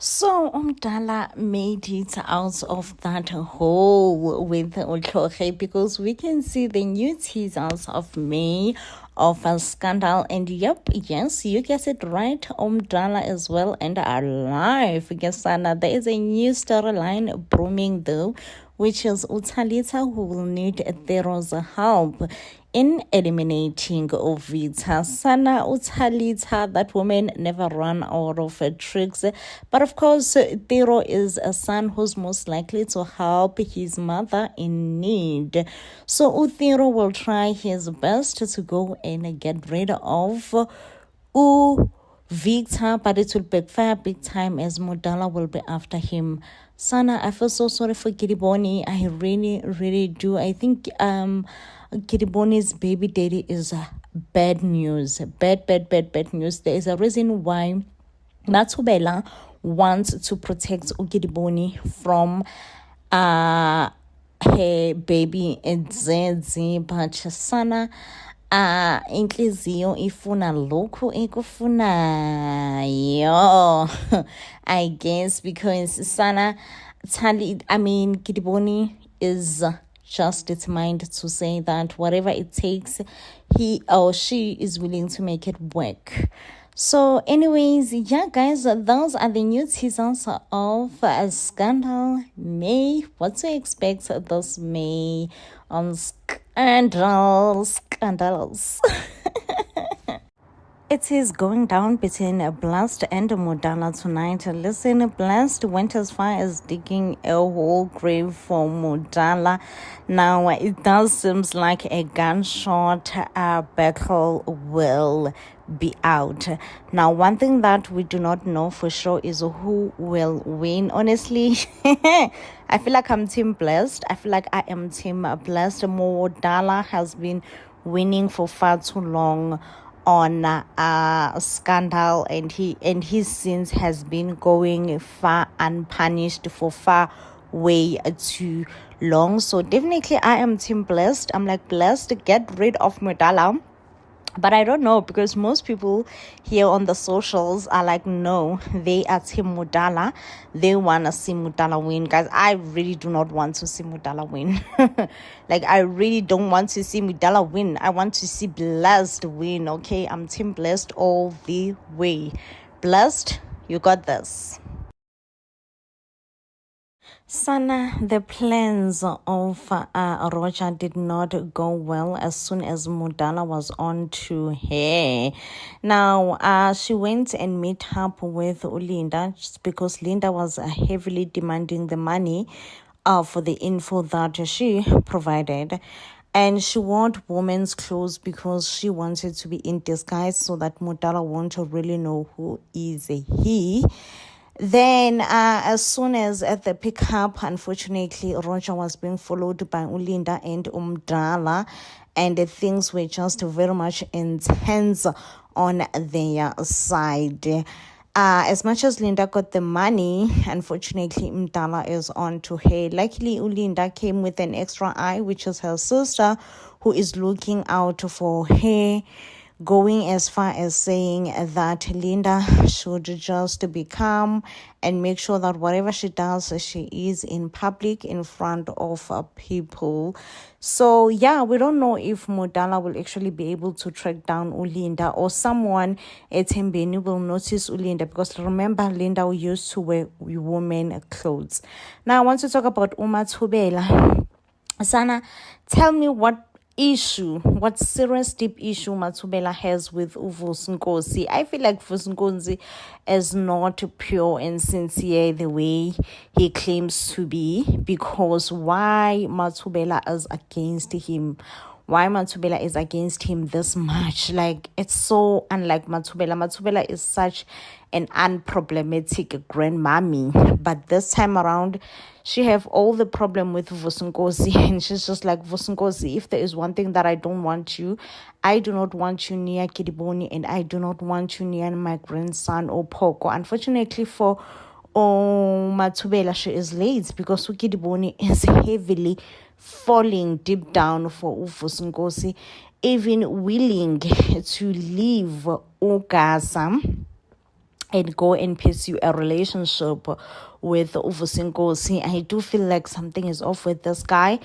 So Umdala made it out of that hole with Utlhoge because we can see the new teasers of May of a scandal. And yep, yes, you guessed it right. Umdala as well and alive. Guess there is a new storyline brewing though, which is Utalita who will need Thero's help in eliminating Ovita. Sana Utalita, that woman never run out of her tricks. But of course, Thero is a son who's most likely to help his mother in need. So Uthero will try his best to go and get rid of Victor, but it will backfire big time as Modala will be after him. Sana, I feel so sorry for Kiriboni. I really, really do. I think Kiriboni's baby daddy is bad news. Bad news. There is a reason why Mathubela wants to protect Ukidiboni from her baby Ndzedzi, but Sana inhliziyo ifuna lokhu ekufunayo. I guess because Sana Kidiboni is just determined to say that whatever it takes, he or she is willing to make it work. So anyways, yeah guys, those are the new teasers of Scandal May. What to expect this May on Scandals. It is going down between Blast and Modala tonight. Listen, Blast went as far as digging a whole grave for Modala. Now, it does seems like a gunshot battle will be out. Now, one thing that we do not know for sure is who will win. Honestly, I feel like I'm Team Blast. I feel like I am Team Blast. Modala has been winning for far too long on Scandal, and his sins has been going far unpunished for far way too long. So definitely I am Team Blast. I'm like, Blast, get rid of Modala. But I don't know, because most people here on the socials are like, no, they are Team Modala. They want to see Modala win. Guys, I really do not want to see Modala win. Like, I really don't want to see Modala win. I want to see Blast win, okay? I'm Team Blast all the way. Blast, you got this. Sana, the plans of Roger did not go well as soon as Modala was on to her. Now, she went and met up with Linda just because Linda was heavily demanding the money for the info that she provided. And she wore women's clothes because she wanted to be in disguise so that Modala won't really know who is he. Then, as soon as at the pickup, unfortunately, Roger was being followed by Ulinda and Umdala, and things were just very much intense on their side. As much as Linda got the money, unfortunately, Umdala is on to her. Luckily, Ulinda came with an extra eye, which is her sister, who is looking out for her, going as far as saying that Linda should just be calm and make sure that whatever she does, she is in public in front of people. So yeah, we don't know if Modala will actually be able to track down Ulinda, or someone at Mbeni will notice Ulinda, because remember, Linda used to wear women clothes. Now I want to talk about Umathubela. Sana, tell me what serious deep issue Mathubela has with Vusi. I feel like Vusi is not pure and sincere the way he claims to be, because why Mathubela is against him? Why Mathubela is against him this much? Like, it's so unlike Mathubela. Mathubela is such an unproblematic grandmommy, but this time around she have all the problem with Vusunkosi, and she's just like, Vusunkosi, if there is one thing that I don't want you, I do not want you near Kidiboni, and I do not want you near my grandson or Poko. Unfortunately for Mathubela, she is late because Ukidiboni is heavily falling deep down for Vusunkosi, even willing to leave Ugasa and go and pursue a relationship with Uvusinkosi. I do feel like something is off with this guy.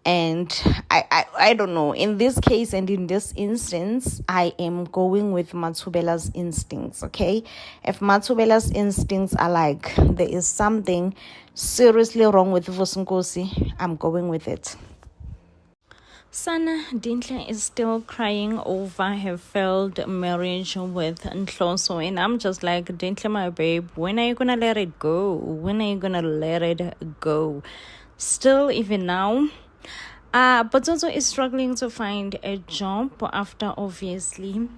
And I don't know. In this case and in this instance, I am going with Mathubela's instincts, okay? If Mathubela's instincts are like, there is something seriously wrong with Uvusinkosi, I'm going with it. Sana Dintle is still crying over her failed marriage with Nhloso, and I'm just like, Dintle, my babe, when are you gonna let it go? When are you gonna let it go? Still, even now, Botsotso is struggling to find a job after obviously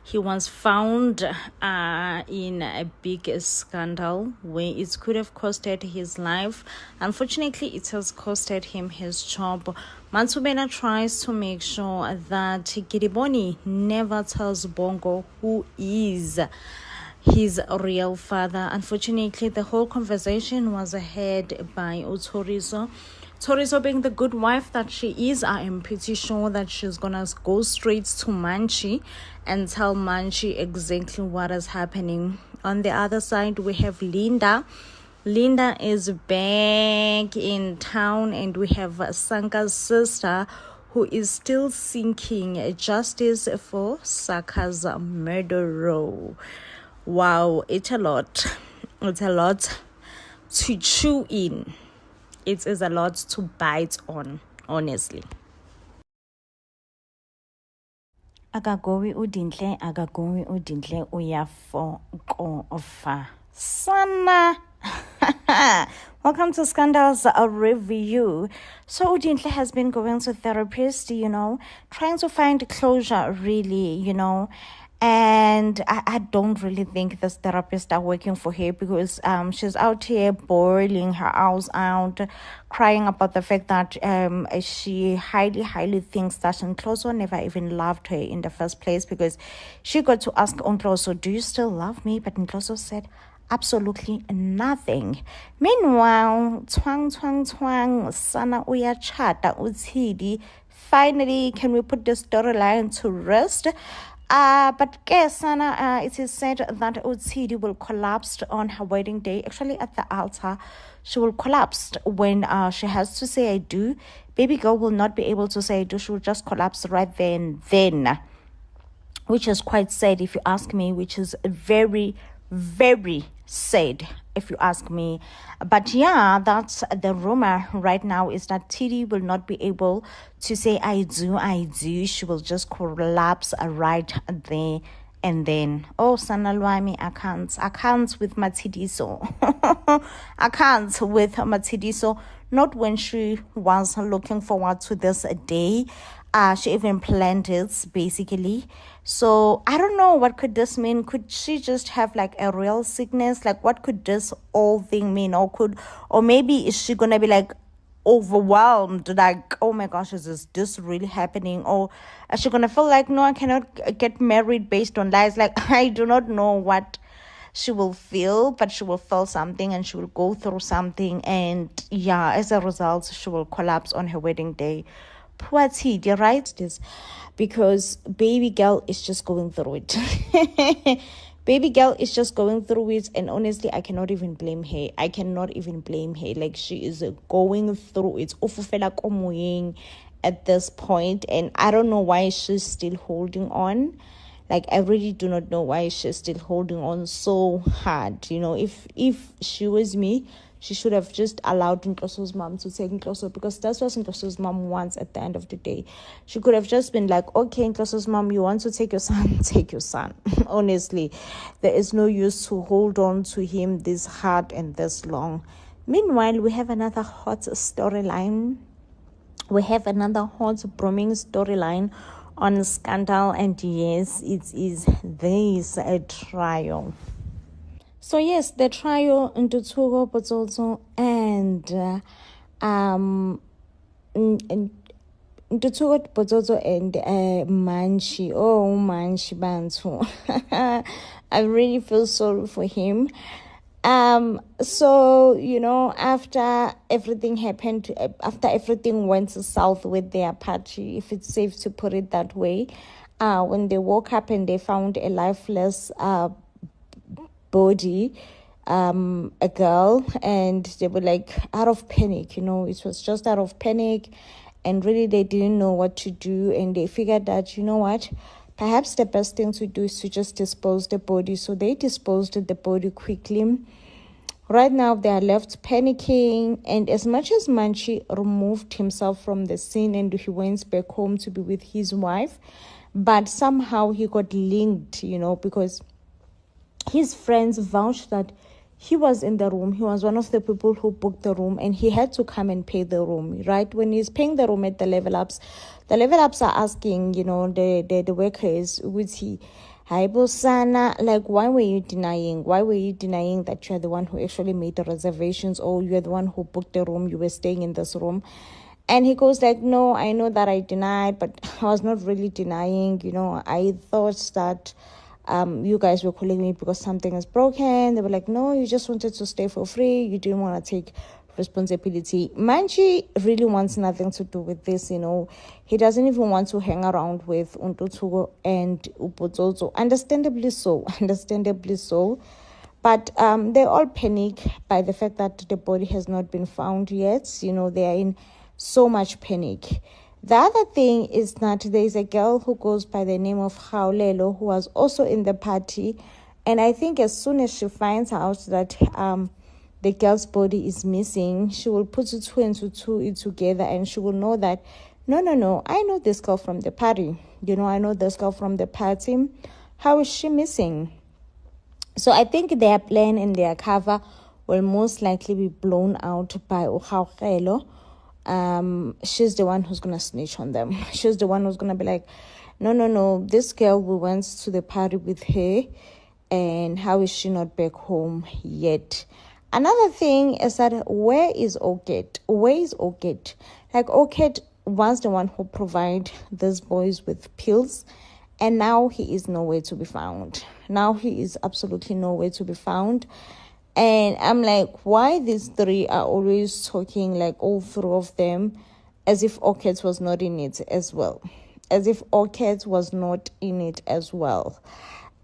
he was found in a big scandal where it could have costed his life. Unfortunately, it has costed him his job. Mathubela tries to make sure that Gidiboni never tells Bongo who is his real father. Unfortunately, the whole conversation was had by Utoriso. Toriso, being the good wife that she is, I am pretty sure that she's gonna go straight to Manchi and tell Manchi exactly what is happening. On the other side, we have Linda. Linda is back in town, and we have Sanka's sister, who is still seeking justice for Saka's murderer. Wow, it's a lot. It's a lot to chew in. It is a lot to bite on, honestly. Agagowi udintle uyafo ofa. Sana. Welcome to Scandals Review. So Udintle has been going to therapist, trying to find closure, really, And I don't really think this therapist are working for her, because she's out here boiling her eyes out, crying about the fact that she highly thinks that Nhloso never even loved her in the first place, because she got to ask Nhloso, do you still love me? But Nhloso said, absolutely nothing. Meanwhile, twang, Sana uyachata uthidi. Finally, can we put the storyline to rest? But Sana, it is said that Utsidi will collapse on her wedding day. Actually, at the altar, she will collapse when she has to say I do. Baby girl will not be able to say I do. She will just collapse right there and then, which is quite sad if you ask me, which is very, very sad if you ask me. But yeah, that's the rumor right now, is that Tidi will not be able to say I do. She will just collapse right there and then. Oh, Sanalwami, I can't with Matidiso. I can't with Matidiso. Not when she was looking forward to this day. She even planned it, basically. So I don't know, what could this mean? Could she just have like a real sickness? Like, what could this whole thing mean? Or maybe is she gonna be like overwhelmed, like, oh my gosh, is this really happening? Or is she gonna feel like, no, I cannot get married based on lies? Like, I do not know what she will feel, but she will feel something, and she will go through something, and yeah, as a result, she will collapse on her wedding day. Poor Tidi, right? This because baby girl is just going through it. Baby girl is just going through it, and honestly, I cannot even blame her. Like, she is going through it at this point, and I don't know why she's still holding on. Like, I really do not know why she's still holding on so hard. If she was me, she should have just allowed Nhloso's mom to take Nhloso, because that's what Nhloso's mom wants at the end of the day. She could have just been like, okay, Nhloso's mom, you want to take your son? Take your son. Honestly, there is no use to hold on to him this hard and this long. Meanwhile, we have another hot storyline. We have another hot broming storyline on Scandal, and yes, it is this a trial. So yes, the trial Ntuthuko Botsotso and Ntuthuko Botsotso and Manchi. Oh, Manchi Bantu. I really feel sorry for him. So after everything happened, after everything went south with their party, if it's safe to put it that way, when they woke up and they found a lifeless body, a girl, and they were like out of panic, it was just out of panic, and really they didn't know what to do, and they figured that, you know what, perhaps the best thing to do is to just dispose the body. So they disposed of the body quickly. Right now, they are left panicking, and as much as Manchi removed himself from the scene and he went back home to be with his wife, but somehow he got linked, because his friends vouched that he was in the room. He was one of the people who booked the room, and he had to come and pay the room, right? When he's paying the room at the level ups are asking, the workers, would he, hi Bosana, like, why were you denying that you're the one who actually made the reservations, or you're the one who booked the room, you were staying in this room? And he goes like, no, I know that I denied, but I was not really denying. I thought that you guys were calling me because something is broken. They were like, no, you just wanted to stay for free. You didn't want to take responsibility. Manchi really wants nothing to do with this, He doesn't even want to hang around with Untutugo and Upozozo. Understandably so. But they all panic by the fact that the body has not been found yet. They are in so much panic. The other thing is that there is a girl who goes by the name of Haulelo, who was also in the party. And I think as soon as she finds out that the girl's body is missing, she will put two and two together, and she will know that, no, I know this girl from the party. I know this girl from the party. How is she missing? So I think their plan and their cover will most likely be blown out by Uhaukelo. She's the one who's going to snitch on them. She's the one who's going to be like, no, this girl, we went to the party with her, and how is she not back home yet? Another thing is that where is Orchid? Like, Orchid was the one who provided these boys with pills, and now he is nowhere to be found. Now he is absolutely nowhere to be found. And I'm like, why these three are always talking, like all three of them, as if Orchid was not in it as well.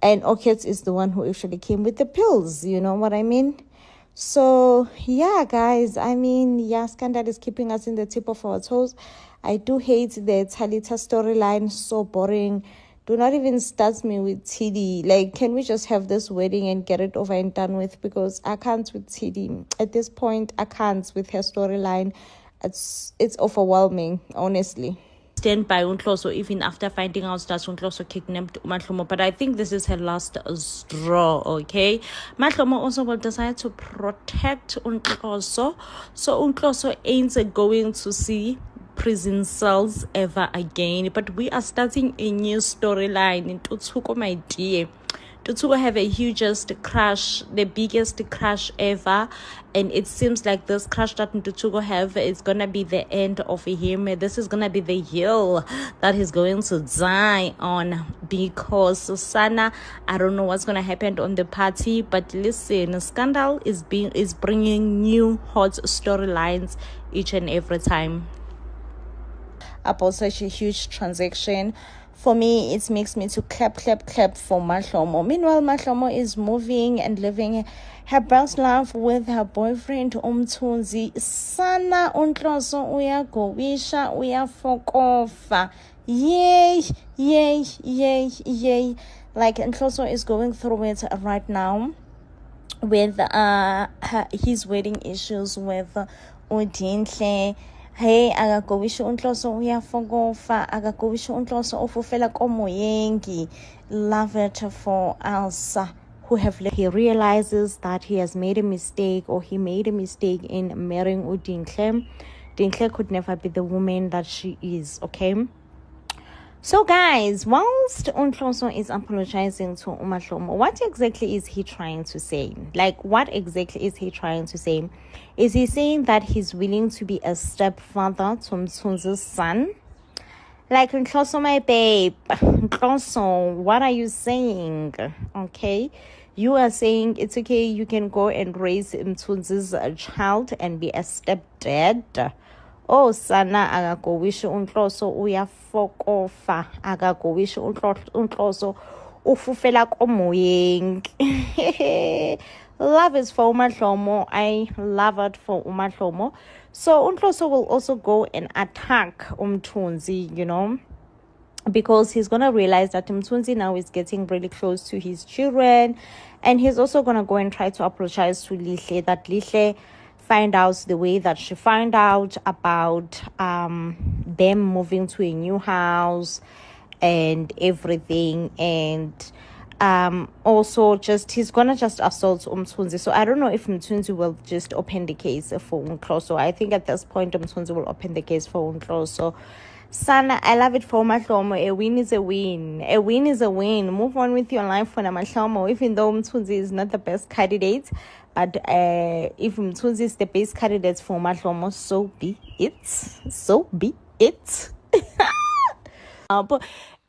And Orchid is the one who actually came with the pills, you know what I mean? So, yeah, guys, Scandal is keeping us in the tip of our toes. I do hate the Talita storyline, so boring. Do not even start me with TD. Like, can we just have this wedding and get it over and done with? Because I can't with TD. At this point, I can't with her storyline. It's overwhelming, honestly. Stand by Untloso even after finding out that Untloso kidnapped Mahlomo, but I think this is her last straw, okay? Mahlomo also will decide to protect Untloso, so Untloso ain't going to see prison cells ever again. But we are starting a new storyline in Tutsuko, my dear. Tutsuko have a hugest crush, the biggest crush ever, and it seems like this crush that Tutsuko have is gonna be the end of him. This is gonna be the hill that he's going to die on, because Susana, I don't know what's gonna happen on the party, but listen, Scandal is bringing new hot storylines each and every time about such a huge transaction. For me, it makes me to clap for Mahlomo. Meanwhile, Mahlomo is moving and living her best life with her boyfriend Umthunzi. Sana Untloso uyagowisha uyafokofa. Yay. Like, Untloso is going through it right now with his wedding issues with Udinhle. Hey, akagowisha Untloso uyafokofa, akagowisha Untloso ufufela komoyengi. Love it for Elsa, who he realizes that he has made a mistake, or he made a mistake in marrying Udinhle. Dinhle could never be the woman that she is, okay? So guys, whilst Untloso is apologizing to Mahlomo, what exactly is he trying to say? Like, what exactly is he trying to say? Is he saying that he's willing to be a stepfather to Mthunzi's son? Like, Untloso, my babe, Untloso, what are you saying? Okay, you are saying it's okay, you can go and raise Mthunzi's child and be a stepdad. Oh, Sana, akagowisha Untloso uyafokofa, akagowisha Untloso ufufela komoyeng. Love is for uMahlomo. I love it for uMahlomo. So uNhloso will also go and attack Mthunzi, you know, because he's gonna realize that Mthunzi now is getting really close to his children, and he's also gonna go and try to apologize to Lihle, that Lihle find out the way that she found out about them moving to a new house and everything, and also just he's gonna just assault Mthunzi. So I don't know if Mthunzi will just open the case for Unkloso. I think at this point Mthunzi will open the case for Unkloso. Sana, I love it for Mahlomo. A win is a win. A win is a win. Move on with your life for Mahlomo, even though Mthunzi is not the best candidate. But if Mthunzi is the best candidate for Mahlomo, so be it. So be it.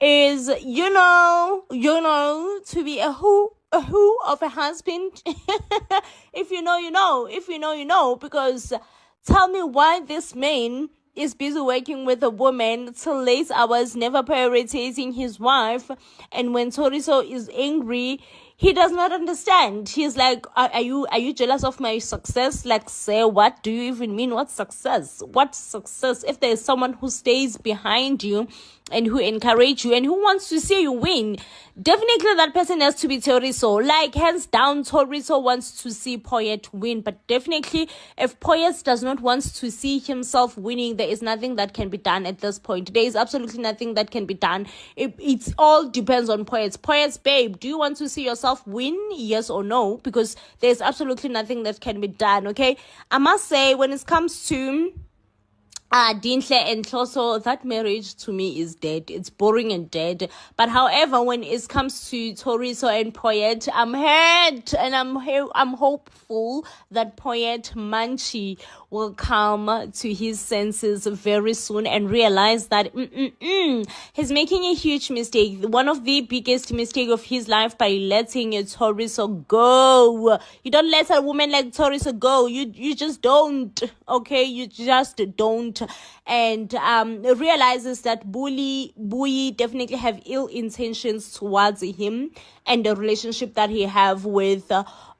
Is you know to be a who of a husband. If you know, you know. If you know, you know. Because tell me why this man is busy working with a woman till late hours, never prioritizing his wife, and when Thoriso is angry, he does not understand. He's like, are you jealous of my success? Like, say, what do you even mean? What success? What success? If there's someone who stays behind you and who encourage you and who wants to see you win, definitely that person has to be Thoriso. Like, hands down, Thoriso wants to see Poyet win. But definitely, if Poyet does not want to see himself winning, there is nothing that can be done at this point. There is absolutely nothing that can be done. It all depends on Poyet. Poyet, babe, do you want to see yourself win? Yes or no? Because there's absolutely nothing that can be done, okay? I must say, when it comes to Dinhle and Nhloso, that marriage to me is dead. It's boring and dead. But however, when it comes to Thoriso and Poyet, I'm hurt and I'm hopeful that Poyet Manchi will come to his senses very soon and realize that he's making a huge mistake. One of the biggest mistake of his life by letting Thoriso go. You don't let a woman like Thoriso go. You just don't. Okay, you just don't. And realizes that Bui definitely have ill intentions towards him and the relationship that he have with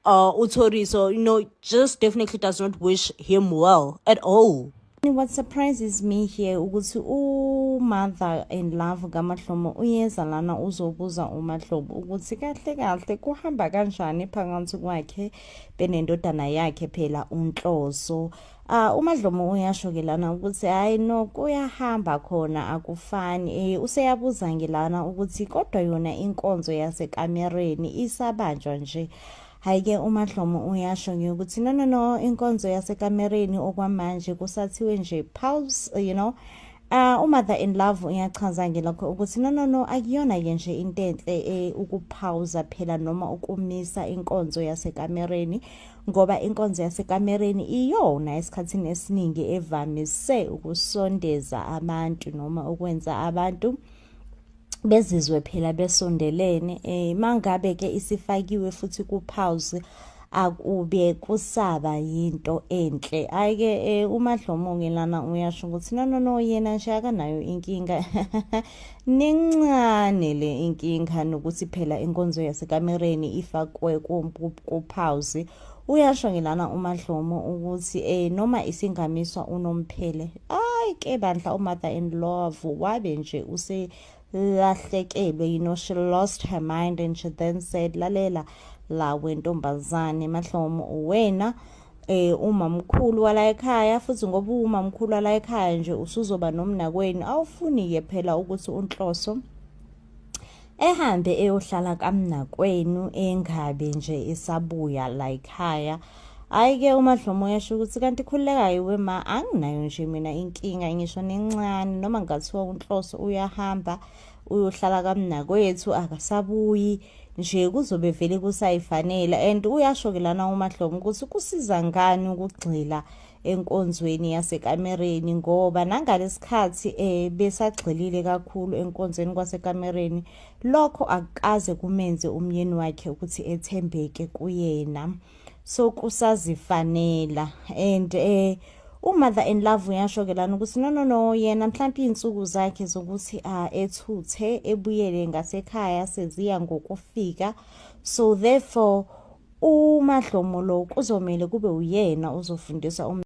Thoriso, you know, just definitely does not wish him well at all. What surprises me here ukuthi mother in love kaMahlomo uyeza lana uzobuza uMahlomo ukuthi kahle kahle kuhamba kanjani phakathi kwakhe benendodana yakhe phela uNhloso. uMahlomo uyasho ke lana ukuthi hayi no kuyahamba khona akufani. Useyabuza ngilana ukuthi kodwa yona inkonzo yasekamereni isabanjwa nje. Hayi-ke uMahlomo uyasho ukuthi no inkonzo yasekamereni okwamanje kusathiwe nje pause, you know. Mother in love uyachaza ngelokho ukuthi no akuyona ke nje into enhle ukupauza phela noma ukumisa inkonzo yasekamereni, ngoba inkonzo yasekamereni iyona esikhathini esiningi evamise ukusondeza abantu noma ukwenza abantu bezizwe phela besondelene. Mangabe ke isifakiwe futhi ku pause akube kusaba yinto enhle. Ayike uMahlomo ngelana uyasho ukuthi no yena nje akanayo inkinga nencane le inkinga nokuthi phela inkonzo yasekamereni ifakwe ku pause. Uyasho ngilana uMahlomo ukuthi noma isingamiswa unomphele ayike bandla uMother in love wabe nje lahlekelwe, you know, she lost her mind and she then said lalela la wentombazane Mahlomo wena umamkhulu wala ekhaya, futhi ngoba umamkhulu wala ekhaya nje usuzoba nomnakweni awufuni ke phela ukuthi uNhloso ehambe eyohlala kamnakwenu engabe nje isabuya la ekhaya. Ayike uMahlomo yasho ukuthi kanti khulekayo wema anginayo nje mina inkinga ngisho nencane, noma ngathiwa uNhloso uyahamba uyohlala kamnakwethu akasabuyi nje kuzobe vele kusayifanele. And uyasho ke lana uMahlomo ukuthi kusiza ngani ukugxila enkonzweni yasekamereni, ngoba nangalesikhathi besagxilile kakhulu enkonzweni kwasekamereni lokho akukaze kumenze umyeni wakhe ukuthi ethembeke kuyena. So kusazifanela. And Mother in Love uyasho-ke lana ukuthi no yena mhlawumbe iy'nsuku zakhe zokuthi ethuthe ebuyele ngasekhaya seziya ngokufika, so therefore uMadlomo lo kuzomele kube uyena uzofundisa